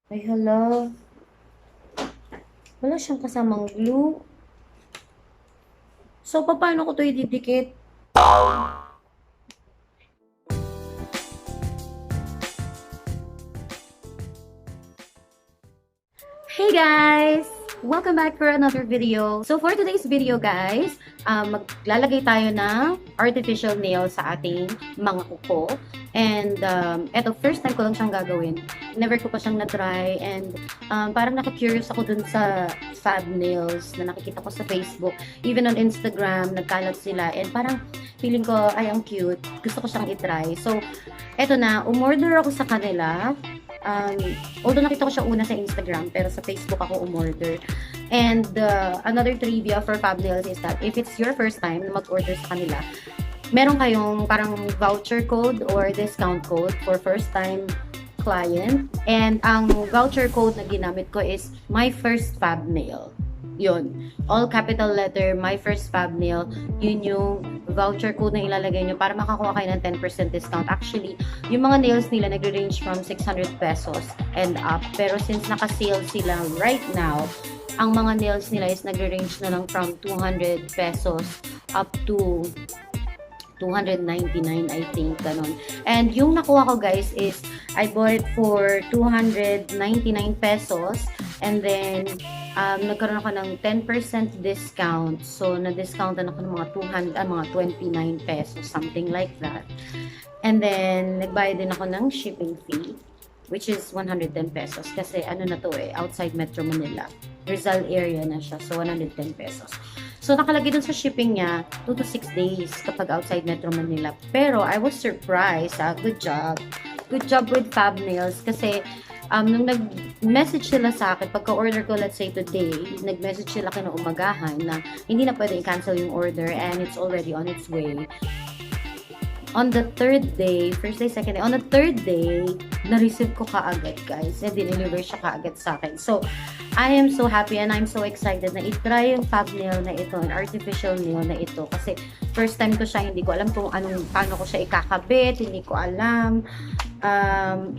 Ay, hala. Wala siyang kasamang glue. So, paano ko to ididikit? Hey guys! Welcome back for another video. So for today's video guys, maglalagay tayo ng artificial nail sa ating mga kuko. And eto, first time ko lang siyang gagawin. Never ko pa siyang na-try. And parang naka-curious ako dun sa FabNails na nakikita ko sa Facebook. Even on Instagram, nagkalat sila. And parang feeling ko, ay ang cute. Gusto ko siyang i-try. So, eto na, umorder ako sa kanila. Although nakita ko siya una sa Instagram, pero sa Facebook ako umorder. And another trivia for FabNails is that if it's your first time na mag-order sa kanila, meron kayong parang voucher code or discount code for first time client. And ang voucher code na ginamit ko is my first FabNail. Yun. All capital letter, my first FabNail. Yun yung voucher code na ilalagay nyo para makakuha kayo ng 10% discount. Actually, yung mga nails nila nagre-range from 600 pesos and up. Pero since naka-sale sila right now, ang mga nails nila is nagre-range na lang from 200 pesos up to 299, I think, ganun. And yung nakuha ko guys is I bought it for 299 pesos and then nagkaroon ako ng 10% discount. So, na-discountan ako ng mga 29 pesos, something like that. And then, nagbayad din ako ng shipping fee, which is 110 pesos. Kasi, ano na to outside Metro Manila. Rizal area na siya, so 110 pesos. So, nakalagay dun sa shipping niya, 2 to 6 days kapag outside Metro Manila. Pero, I was surprised. Good job. Good job with FabNails kasi nung nag-message sila sa akin, pagka-order ko, let's say today, nag-message sila kinaumagahan na hindi na pwede i-cancel yung order and it's already on its way. On the third day, first day, second day, on the third day, na-receive ko kaagad, guys. And dineliver siya kaagad sa akin. So, I am so happy and I'm so excited na i-try yung FabNail na ito, an artificial nail na ito. Kasi, first time ko siya, hindi ko alam kung paano ko siya ikakabit, hindi ko alam.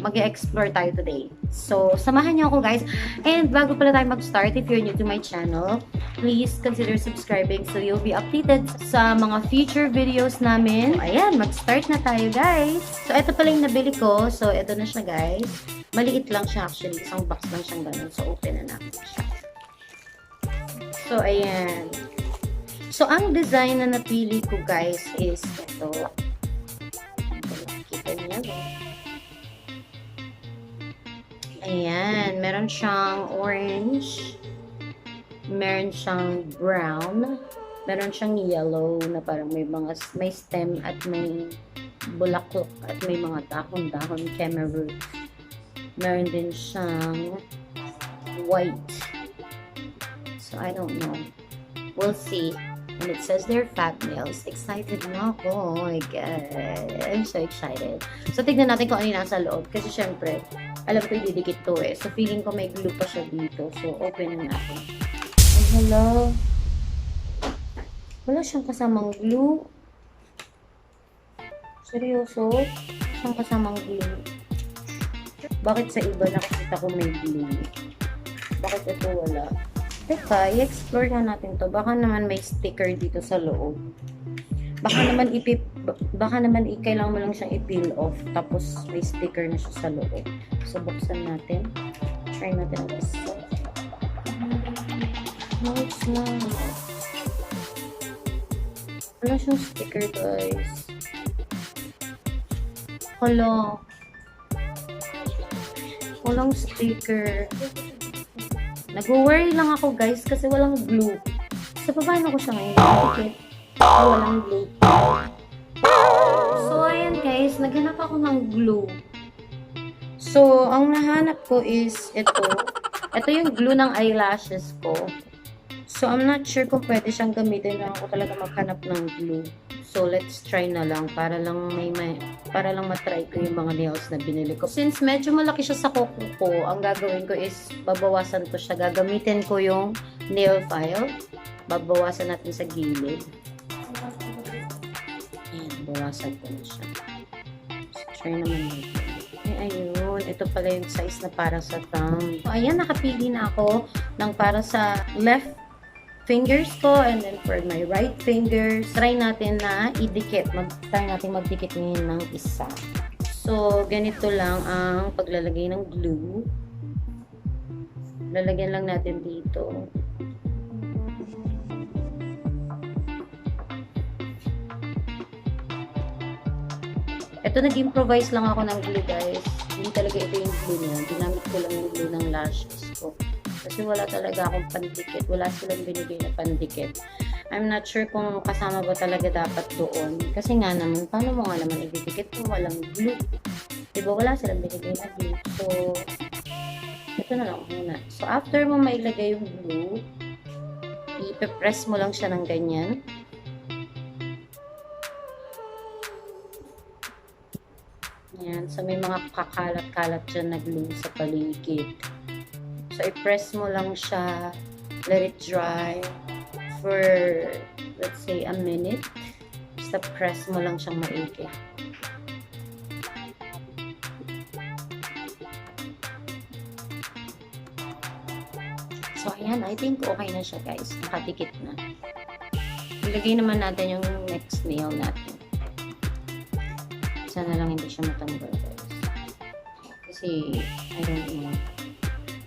Mag-explore tayo today. So, samahan niyo ako guys. And bago pala tayo mag-start, if you're new to my channel, please consider subscribing so you'll be updated sa mga future videos namin. So, ayan, mag-start na tayo guys. So, ito pala yung nabili ko. So, ito na siya guys. Maliit lang siya actually. Isang box lang siyang ganun. So, open na natin siya. So, ayan. So, ang design na napili ko guys is ito. Kita niyo. Ayan, meron siyang orange, meron siyang brown, meron siyang yellow na parang may stem at may bulaklak at may mga dahon-dahon, camera. Meron din siyang white. So, I don't know. We'll see. And it says they're FabNails. Excited na ako. Oh my God. I'm so excited. So, tignan natin kung ano yung nasa loob. Kasi, syempre, alam ko ididikit to So, feeling ko may glue pa siya dito. So, open na natin. Ay, hello. Wala siyang kasamang glue. Seryoso? Siyang kasamang glue. Bakit sa iba nakikita ko may glue? Bakit ito wala? Teka, i-explore na natin to. Baka naman may sticker dito sa loob. Baka naman kailangan mo lang siyang i-peel off. Tapos may sticker na siya sa loob. So, buksan natin. Try natin ang isa. No, it's not. Wala siyang sticker, guys. Hala. Walang sticker. Nag-worry lang ako guys kasi walang glue. So, paano ko siya ngayon? Walang glue. So, ayan guys. Naghanap ako ng glue. So, ang nahanap ko is ito. Ito yung glue ng eyelashes ko. So, I'm not sure kung pwede siyang gamitin na ako talaga maghanap ng glue. So, let's try na lang para lang matry ko yung mga nails na binili ko. Since medyo malaki siya sa kuko ko, ang gagawin ko is babawasan ko siya. Gagamitin ko yung nail file. Babawasan natin sa gilid. Ayan, bawasan ko na siya. So, try naman natin. ayun. Ito pala yung size na para sa thumb. So, ayan, nakapili na ako ng para sa left fingers ko and then for my right fingers. Try natin na idikit. Try natin magdikit ngayon ng isa. So, ganito lang ang paglalagay ng glue. Lalagyan lang natin dito. Ito, nag-improvise lang ako ng glue, guys. Hindi talaga ito yung glue niya. Ginamit ko lang yung glue ng lashes ko. Kasi wala talaga akong pandikit. Wala silang binigay na pandikit. I'm not sure kung kasama ba talaga dapat doon. Kasi nga naman, paano mo nga naman ididikit kung walang glue? Diba wala silang binigay na glue? So, ito na lang muna. So, after mo mailagay yung glue, ipe-press mo lang siya ng ganyan. Yan. So, may mga kakalat-kalat dyan na glue sa paligid. So, i-press mo lang siya. Let it dry for, let's say, a minute. Basta press mo lang siyang maigi. So, ayan. I think okay na siya, guys. Nakatikit na. Ilagay naman natin yung next nail natin. Sana lang hindi siya matanggal, guys. Kasi, I don't know.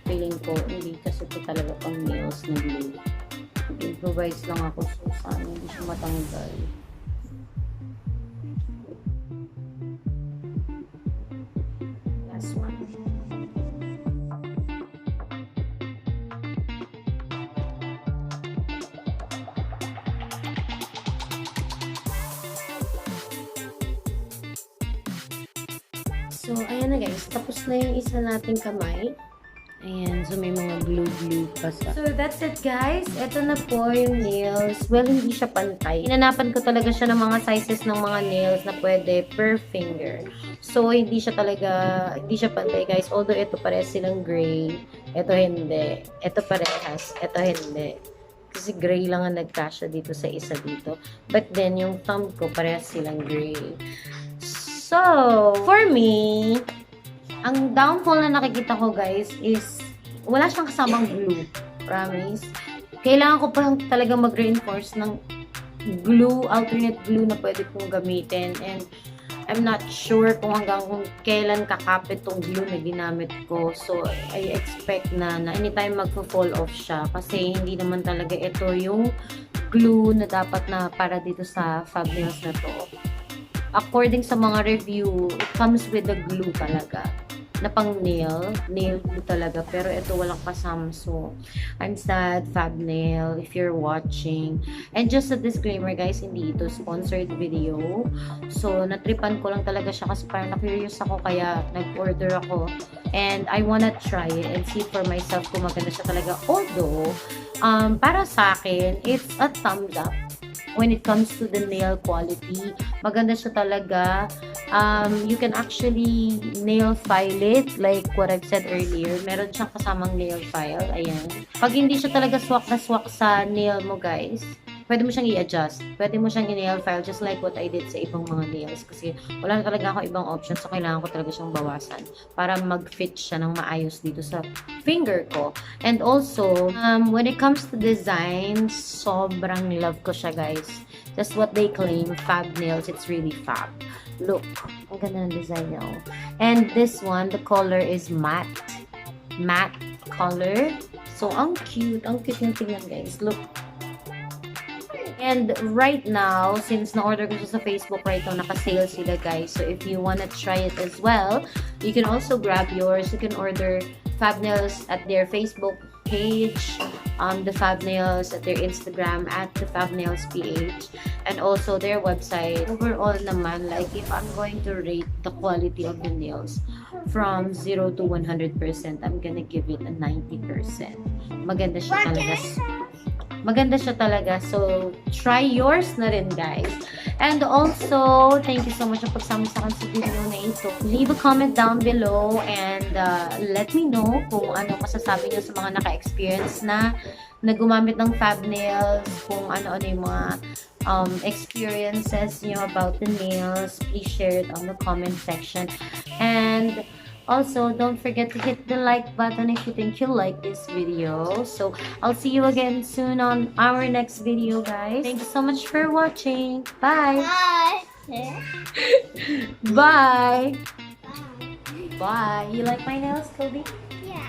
Feeling ko, hindi kasi ito talaga pang nails na glue. Nag-improvise lang ako, so sana hindi siya matanggal. Last one. So, ayan na guys. Tapos na yung isa nating kamay. Ayan. So, may mga glue pa sa... So, that's it guys. Ito na po yung nails. Well, hindi siya pantay. Hinanapan ko talaga siya ng mga sizes ng mga nails na pwede per finger. So, hindi siya pantay guys. Although, ito parehas silang gray. Ito hindi. Ito parehas. Ito hindi. Kasi gray lang ang nagkasya dito sa isa dito. But then, yung thumb ko parehas silang gray. So, for me, ang downfall na nakikita ko guys is wala siyang kasamang glue. Promise. Kailangan ko pa talaga mag-reinforce ng glue, alternate glue na pwede kong gamitin. And I'm not sure kung hanggang kailan kakapit tong glue na ginamit ko. So, I expect na anytime magpo-fall off siya. Kasi hindi naman talaga ito yung glue na dapat na para dito sa FabNails na to. According sa mga review, it comes with the glue talaga. Na pang nail glue talaga. Pero ito walang kasama. So, I'm sad, FabNail, if you're watching. And just a disclaimer guys, hindi ito sponsored video. So, natripan ko lang talaga siya kasi parang na-curious ako kaya nag-order ako. And I wanna try it and see for myself kung maganda siya talaga. Although, para sa akin, it's a thumbs up. When it comes to the nail quality, maganda siya talaga. You can actually nail file it like what I've said earlier. Meron siyang kasamang nail file. Ayan. Pag hindi siya talaga swak na swak sa nail mo guys, pwede mo siyang i-adjust. Pwede mo siyang i-nail file just like what I did sa ibang mga nails. Kasi wala na talaga ako ibang option. So, kailangan ko talaga siyang bawasan para mag-fit siya ng maayos dito sa finger ko. And also, when it comes to design, sobrang love ko siya guys. That's what they claim. FabNails, it's really fab. Look, ang ganda ng design niya. And this one, the color is matte. Matte color. So, ang cute. Ang cute yung tingnan guys. Look. And right now, since na-order ko siya sa Facebook right now, naka-sale sila guys. So, if you wanna try it as well, you can also grab yours. You can order FabNails at their Facebook page, the FabNails at their Instagram at the FabNailsPh, and also their website. Overall naman, like if I'm going to rate the quality of the nails from 0 to 100%, I'm gonna give it a 90%. Maganda siya talaga. Maganda siya talaga. So, try yours na rin, guys. And also, thank you so much sa pagsama sa akin sa video na ito. Leave a comment down below and let me know kung ano masasabi niyo sa mga naka-experience na gumamit ng FabNails, kung ano-ano yung mga experiences niyo about the nails. Please share it on the comment section. And Also, don't forget to hit the like button if you think you like this video. So, I'll see you again soon on our next video, guys. Thanks so much for watching. Bye! Bye. Bye! Bye! You like my nails, Kobe? Yeah.